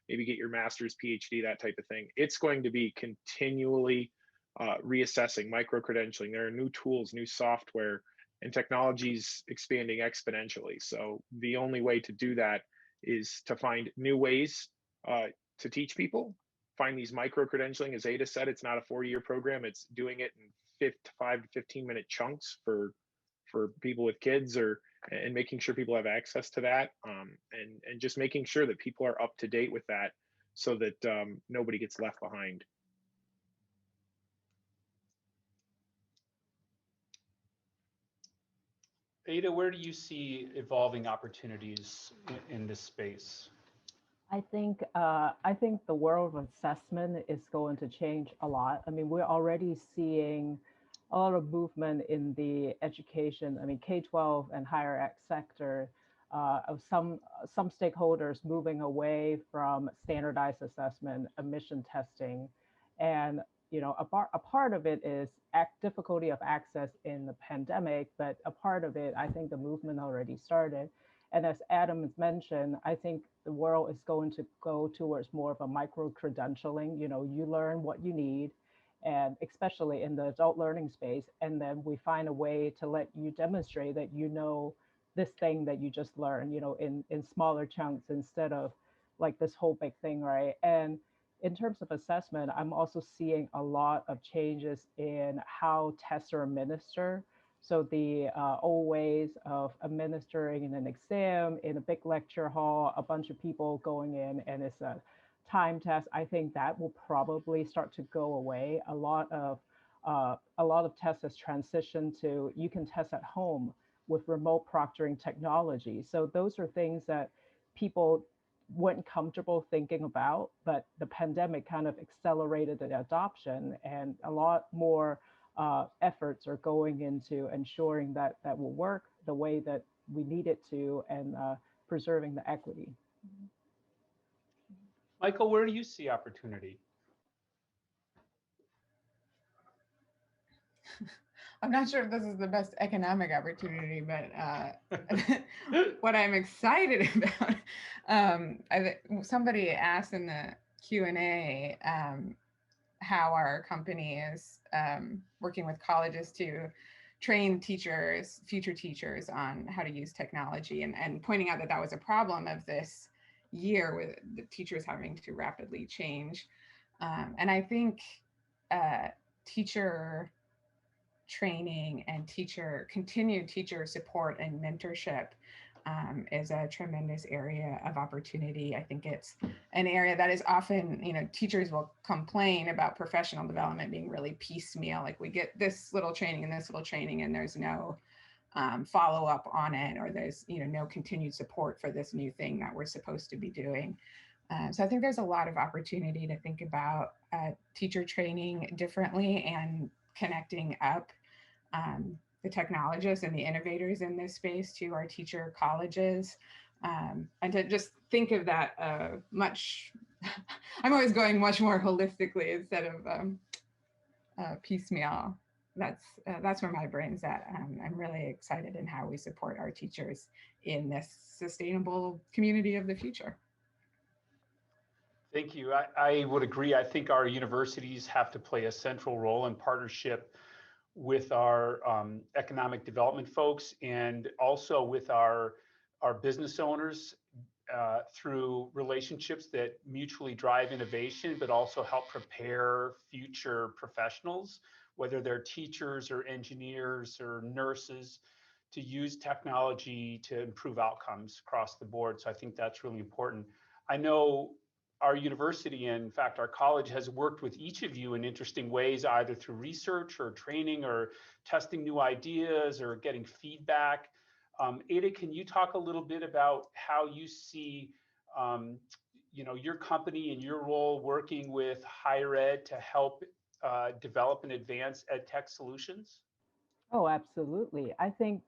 maybe get your master's, PhD, that type of thing. It's going to be continually reassessing micro credentialing. There are new tools, new software, and technology's expanding exponentially. So the only way to do that is to find new ways to teach people. Find these micro credentialing, as Ada said, it's not a 4-year program. It's doing it in 5 to 15-minute chunks for people with kids, and making sure people have access to that, and just making sure that people are up to date with that, so that nobody gets left behind. Ada, where do you see evolving opportunities in this space? I think the world of assessment is going to change a lot. I mean, we're already seeing a lot of movement in the education, I mean, K-12 and higher ed sector, of some stakeholders moving away from standardized assessment, admission testing, and a part of it is difficulty of access in the pandemic, but a part of it, I think the movement already started. And as Adam has mentioned, I think the world is going to go towards more of a micro-credentialing. You learn what you need, and especially in the adult learning space, and then we find a way to let you demonstrate that this thing that you just learned, in smaller chunks instead of like this whole big thing, right? And in terms of assessment, I'm also seeing a lot of changes in how tests are administered. So the old ways of administering in an exam in a big lecture hall, a bunch of people going in, and it's a time test, I think that will probably start to go away. A lot of tests has transitioned to, you can test at home with remote proctoring technology. So those are things that people weren't comfortable thinking about, but the pandemic kind of accelerated the adoption, and a lot more efforts are going into ensuring that that will work the way that we need it to, and preserving the equity. Michael, where do you see opportunity? I'm not sure if this is the best economic opportunity, but what I'm excited about, somebody asked in the Q&A how our company is working with colleges to train teachers, future teachers, on how to use technology, and pointing out that that was a problem of this year with the teachers having to rapidly change. And I think teacher training and continued teacher support and mentorship is a tremendous area of opportunity. I think it's an area that is often, teachers will complain about professional development being really piecemeal. Like, we get this little training and this little training, and there's no follow up on it, or there's no continued support for this new thing that we're supposed to be doing. So I think there's a lot of opportunity to think about teacher training differently and connecting up the technologists and the innovators in this space to our teacher colleges, and to just think of that I'm always going much more holistically instead of piecemeal. That's where my brain's at. I'm really excited in how we support our teachers in this sustainable community of the future. Thank you. I would agree. I think our universities have to play a central role in partnership with our economic development folks, and also with our business owners through relationships that mutually drive innovation, but also help prepare future professionals, whether they're teachers or engineers or nurses, to use technology to improve outcomes across the board. So I think that's really important. I know our university, and in fact, our college, has worked with each of you in interesting ways, either through research or training or testing new ideas or getting feedback. Ada, can you talk a little bit about how you see your company and your role working with higher ed to help develop and advance ed tech solutions? Oh, absolutely. I think,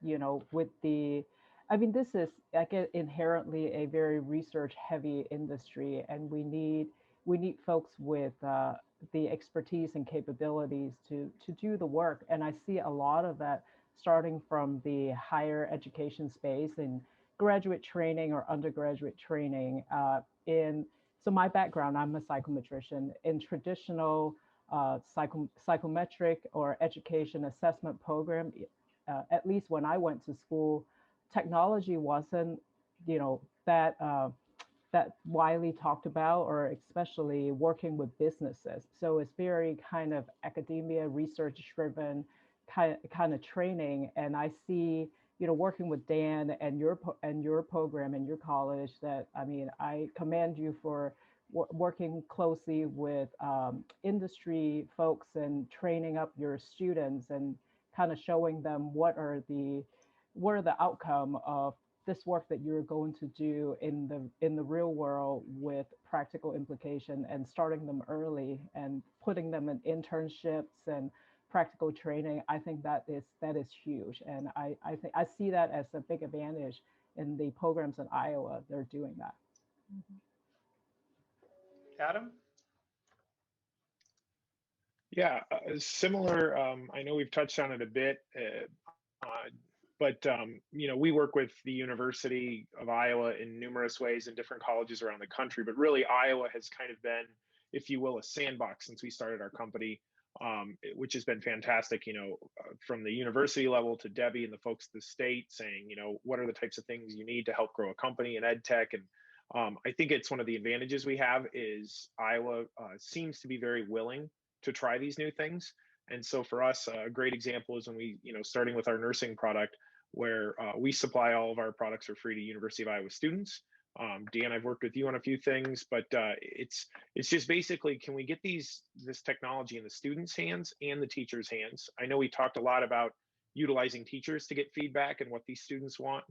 this is like inherently a very research heavy industry, and we need folks with the expertise and capabilities to do the work. And I see a lot of that starting from the higher education space and graduate training or undergraduate training. So my background, I'm a psychometrician. In traditional psychometric or education assessment program, at least when I went to school, technology wasn't, that widely talked about, or especially working with businesses. So it's very kind of academia, research driven kind of training. And I see, working with Dan and your program and your college, that, I commend you for working closely with industry folks and training up your students and kind of showing them what are the outcome of this work that you're going to do in the real world with practical implication, and starting them early and putting them in internships and practical training. I think that is huge, and I think I see that as a big advantage in the programs in Iowa. They're doing that. Adam? Yeah, similar. I know we've touched on it a bit, but we work with the University of Iowa in numerous ways in different colleges around the country. But really, Iowa has kind of been, if you will, a sandbox since we started our company, which has been fantastic. From the university level to Debbie and the folks at the state saying, what are the types of things you need to help grow a company in ed tech. And I think it's one of the advantages we have is Iowa seems to be very willing to try these new things. And so for us, a great example is when we, starting with our nursing product, where we supply all of our products for free to University of Iowa students. Dan, I've worked with you on a few things, but it's just basically, can we get this technology in the students' hands and the teachers' hands? I know we talked a lot about utilizing teachers to get feedback and what these students want,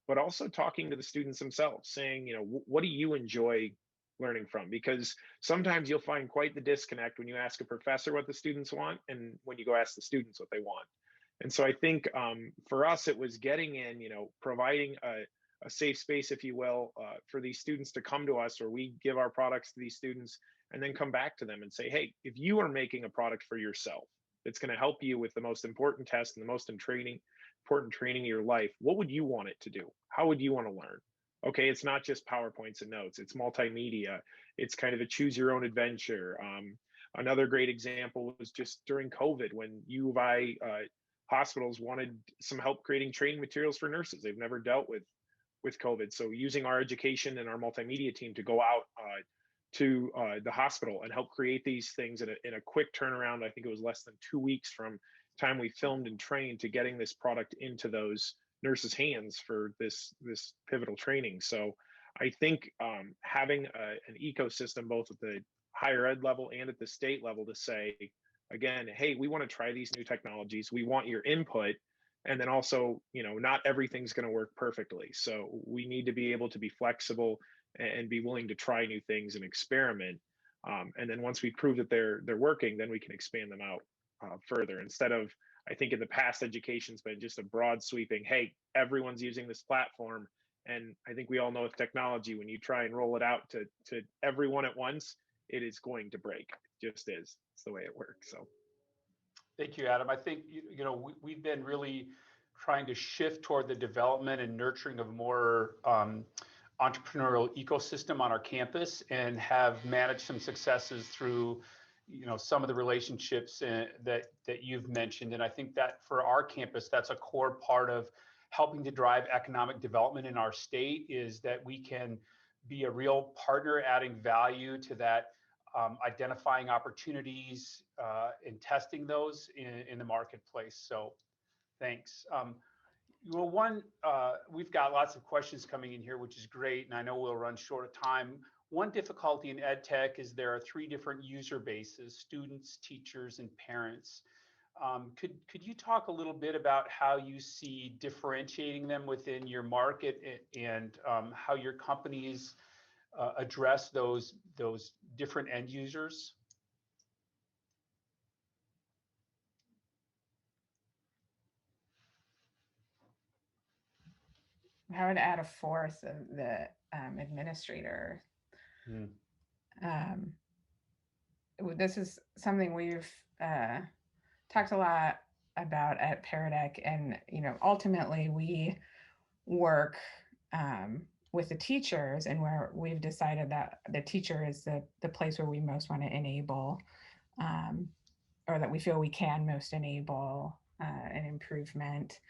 but also talking to the students themselves, saying, what do you enjoy learning from? Because sometimes you'll find quite the disconnect when you ask a professor what the students want and when you go ask the students what they want. And so I think for us, it was getting in, providing a safe space, if you will, for these students to come to us, or we give our products to these students and then come back to them and say, hey, if you are making a product for yourself, that's going to help you with the most important test and the most important training of your life, what would you want it to do? How would you want to learn? Okay, it's not just PowerPoints and notes, it's multimedia. It's kind of a choose your own adventure. Another great example was just during COVID when U of I hospitals wanted some help creating training materials for nurses. They've never dealt with COVID. So using our education and our multimedia team to go out to the hospital and help create these things in a quick turnaround. I think it was less than 2 weeks from time we filmed and trained to getting this product into those nurses' hands for this pivotal training. So I think having an ecosystem both at the higher ed level and at the state level to say, again, hey, we want to try these new technologies. We want your input. And then also, not everything's going to work perfectly. So we need to be able to be flexible and be willing to try new things and experiment. And then once we prove that they're working, then we can expand them out further. Instead of, I think in the past, education's been just a broad sweeping, hey, everyone's using this platform. And I think we all know with technology, when you try and roll it out to everyone at once, it is going to break. It just is. It's the way it works. So. Thank you, Adam. I think, we've been really trying to shift toward the development and nurturing of more entrepreneurial ecosystem on our campus, and have managed some successes through, some of the relationships that you've mentioned. And I think that for our campus, that's a core part of helping to drive economic development in our state, is that we can be a real partner adding value to that, identifying opportunities and testing those in the marketplace. So thanks. We've got lots of questions coming in here, which is great, and I know we'll run short of time. One difficulty in EdTech is there are 3 different user bases: students, teachers, and parents. Could you talk a little bit about how you see differentiating them within your market, and how your companies address those different end users? I would add a fourth of the administrator. This is something we've talked a lot about at Paradec, and ultimately we work with the teachers, and where we've decided that the teacher is the place where we most want to enable, or that we feel we can most enable an improvement.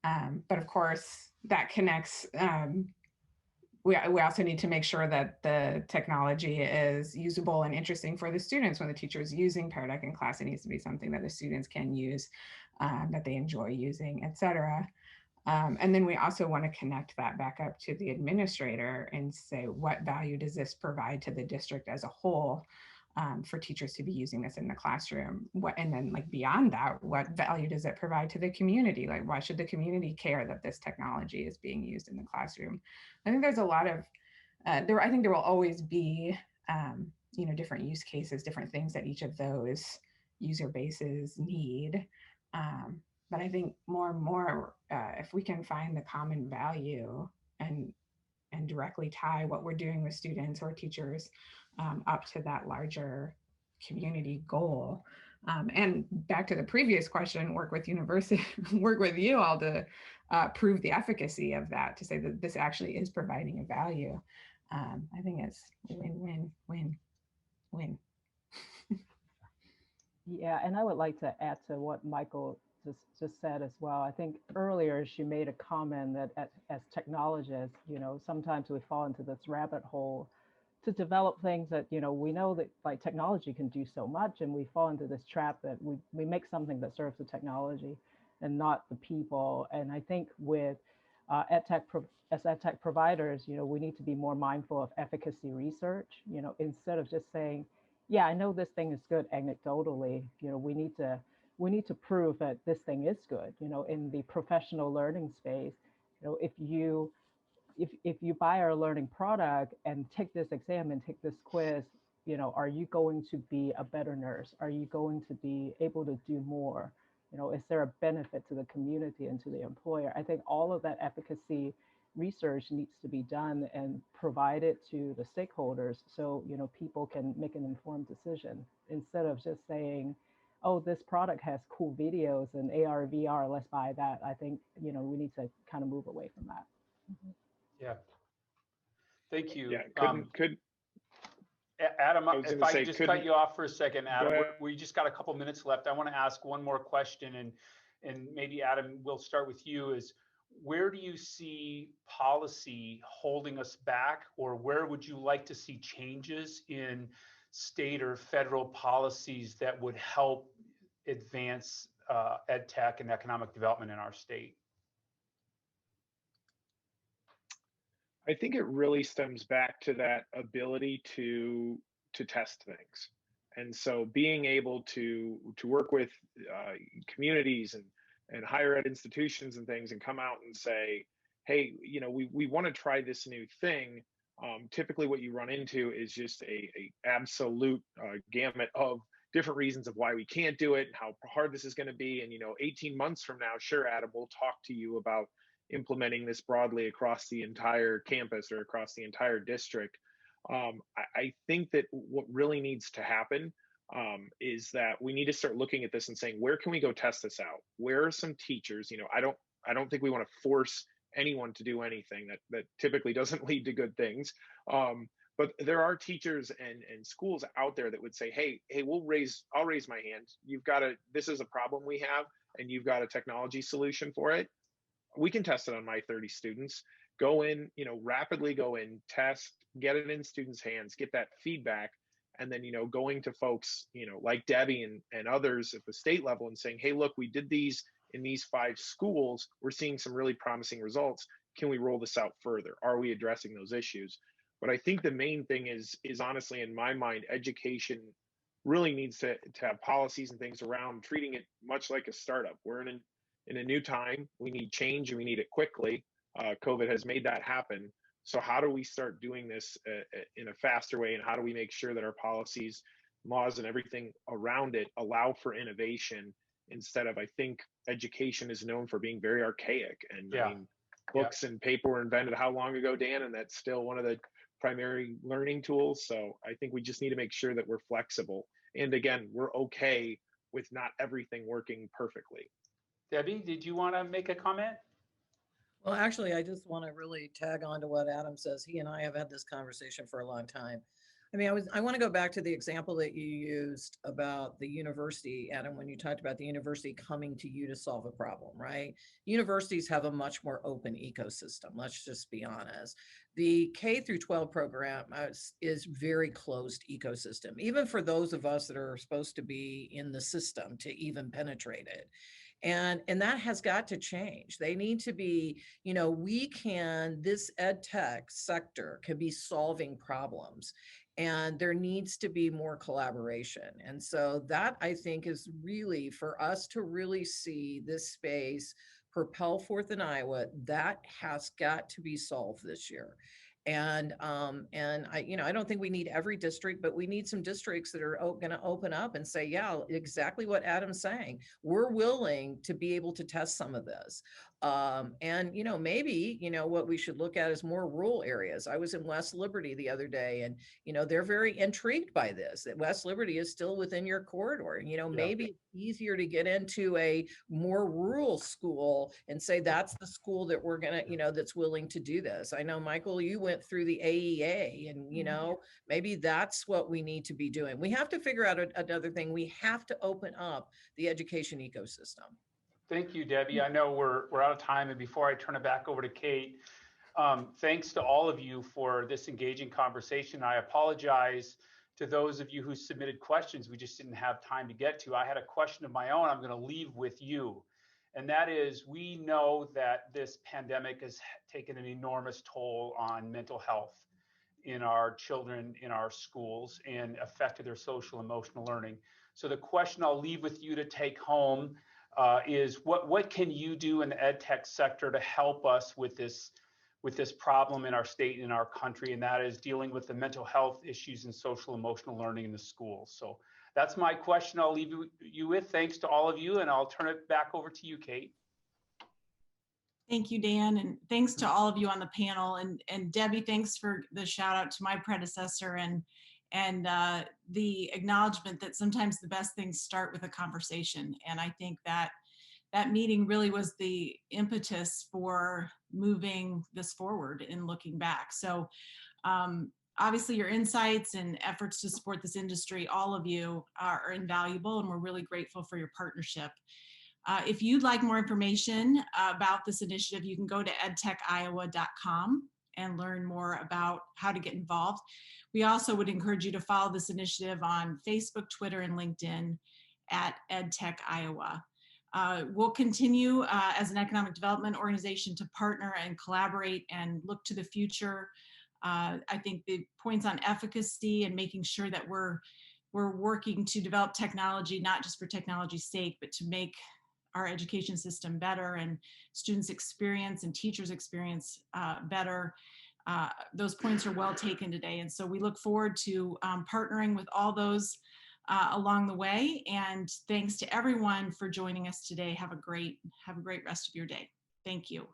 But of course, that connects. We also need to make sure that the technology is usable and interesting for the students. When the teacher is using Paradec in class, it needs to be something that the students can use, that they enjoy using, et cetera. And then we also want to connect that back up to the administrator and say, what value does this provide to the district as a whole, for teachers to be using this in the classroom? And then beyond that, what value does it provide to the community? Why should the community care that this technology is being used in the classroom? I think there's a lot of, I think there will always be, different use cases, different things that each of those user bases need. But I think more and more, if we can find the common value and directly tie what we're doing with students or teachers up to that larger community goal. And back to the previous question, work with you all to prove the efficacy of that, to say that this actually is providing a value. I think it's win-win-win-win. Yeah, and I would like to add to what Michael just said as well. I think earlier she made a comment that as technologists, sometimes we fall into this rabbit hole to develop things that, we know that technology can do so much, and we fall into this trap that we make something that serves the technology and not the people. And I think with as EdTech providers, we need to be more mindful of efficacy research, instead of just saying, yeah, I know this thing is good anecdotally. We need to prove that this thing is good. In the professional learning space, if you buy our learning product and take this exam and take this quiz, are you going to be a better nurse? Are you going to be able to do more? Is there a benefit to the community and to the employer? I think all of that efficacy research needs to be done and provided to the stakeholders, so people can make an informed decision, instead of just saying, oh, this product has cool videos and AR, VR, let's buy that. I think, we need to kind of move away from that. Yeah. Thank you. Yeah, Adam, I was if gonna I say, could just couldn't- cut you off for a second, Go Adam, ahead. we just got a couple minutes left. I want to ask one more question, and maybe Adam, we'll start with you. Is where do you see policy holding us back, or where would you like to see changes in state or federal policies that would help advance ed tech and economic development in our state? I think it really stems back to that ability to test things. And so being able to work with communities and higher ed institutions and things and come out and say, hey, we want to try this new thing. Typically what you run into is just a absolute gamut of different reasons of why we can't do it and how hard this is going to be. And 18 months from now, sure, Adam, we'll talk to you about implementing this broadly across the entire campus or across the entire district. I think that what really needs to happen is that we need to start looking at this and saying, where can we go test this out? Where are some teachers? I don't think we want to force anyone to do anything that typically doesn't lead to good things. But there are teachers and schools out there that would say, hey, I'll raise my hand. This is a problem we have, and you've got a technology solution for it. We can test it on my 30 students. Go in, rapidly go in, test, get it in students' hands, get that feedback, and then, going to folks, like Debbie and others at the state level and saying, hey, look, we did these in these 5 schools. We're seeing some really promising results. Can we roll this out further? Are we addressing those issues? But I think the main thing is honestly, in my mind, education really needs to have policies and things around treating it much like a startup. We're in a new time. We need change and we need it quickly. COVID has made that happen. So how do we start doing this in a faster way? And how do we make sure that our policies, laws, and everything around it allow for innovation instead of, I think education is known for being very archaic. And Yeah. I mean, books and paper were invented how long ago, Dan? And that's still one of the primary learning tools. So I think we just need to make sure that we're flexible. And again, we're okay with not everything working perfectly. Debbie, did you want to make a comment? Well, actually, I just want to really tag on to what Adam says. He and I have had this conversation for a long time. I mean, I want to go back to the example that you used about the university, Adam, when you talked about the university coming to you to solve a problem, right? Universities have a much more open ecosystem. Let's just be honest. The K through 12 program is very closed ecosystem, even for those of us that are supposed to be in the system to even penetrate it. And that has got to change. They need to be, this ed tech sector can be solving problems, and there needs to be more collaboration. And so that, I think, is really for us to really see this space propel forth in Iowa. That has got to be solved this year. And I don't think we need every district, but we need some districts that are going to open up and say, yeah, exactly what Adam's saying. We're willing to be able to test some of this. Maybe, what we should look at is more rural areas. I was in West Liberty the other day, and, they're very intrigued by this, that West Liberty is still within your corridor. Maybe it's easier to get into a more rural school and say, that's the school that we're going to, that's willing to do this. I know, Michael, you went through the AEA, and, maybe that's what we need to be doing. We have to figure out another thing. We have to open up the education ecosystem. Thank you, Debbie. I know we're out of time, and before I turn it back over to Kate, thanks to all of you for this engaging conversation. I apologize to those of you who submitted questions we just didn't have time to get to. I had a question of my own I'm going to leave with you, and that is, we know that this pandemic has taken an enormous toll on mental health in our children, in our schools, and affected their social emotional learning. So the question I'll leave with you to take home is what can you do in the ed tech sector to help us with this problem in our state and in our country, and that is dealing with the mental health issues and social emotional learning in the schools. So that's my question I'll leave you with. Thanks to all of you, and I'll turn it back over to you, Kate. Thank you, Dan, and thanks to all of you on the panel. And Debbie, thanks for the shout out to my predecessor. and the acknowledgement that sometimes the best things start with a conversation. And I think that that meeting really was the impetus for moving this forward and looking back. So obviously your insights and efforts to support this industry, all of you are invaluable, and we're really grateful for your partnership. If you'd like more information about this initiative, you can go to edtechiowa.com and learn more about how to get involved. We also would encourage you to follow this initiative on Facebook, Twitter, and LinkedIn at EdTech Iowa. We'll continue as an economic development organization to partner and collaborate and look to the future. I think the points on efficacy and making sure that we're working to develop technology, not just for technology's sake, but to make our education system better and students' experience and teachers' experience better. Those points are well taken today. And so we look forward to partnering with all those along the way. And thanks to everyone for joining us today. Have a great rest of your day. Thank you.